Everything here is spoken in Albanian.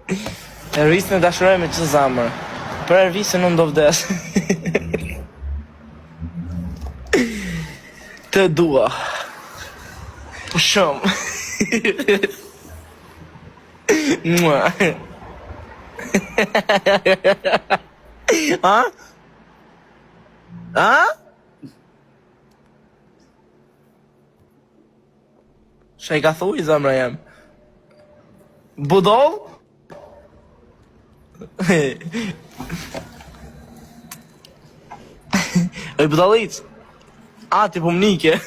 Ervisën e dashuroj me që zamër. Për Ervisën unë do vdes. Të dua. Shumë. Mua. Ha? Ha? Shë i ka thuj, zemra jem. Budol? Oj, budalic. A, ti po mnike.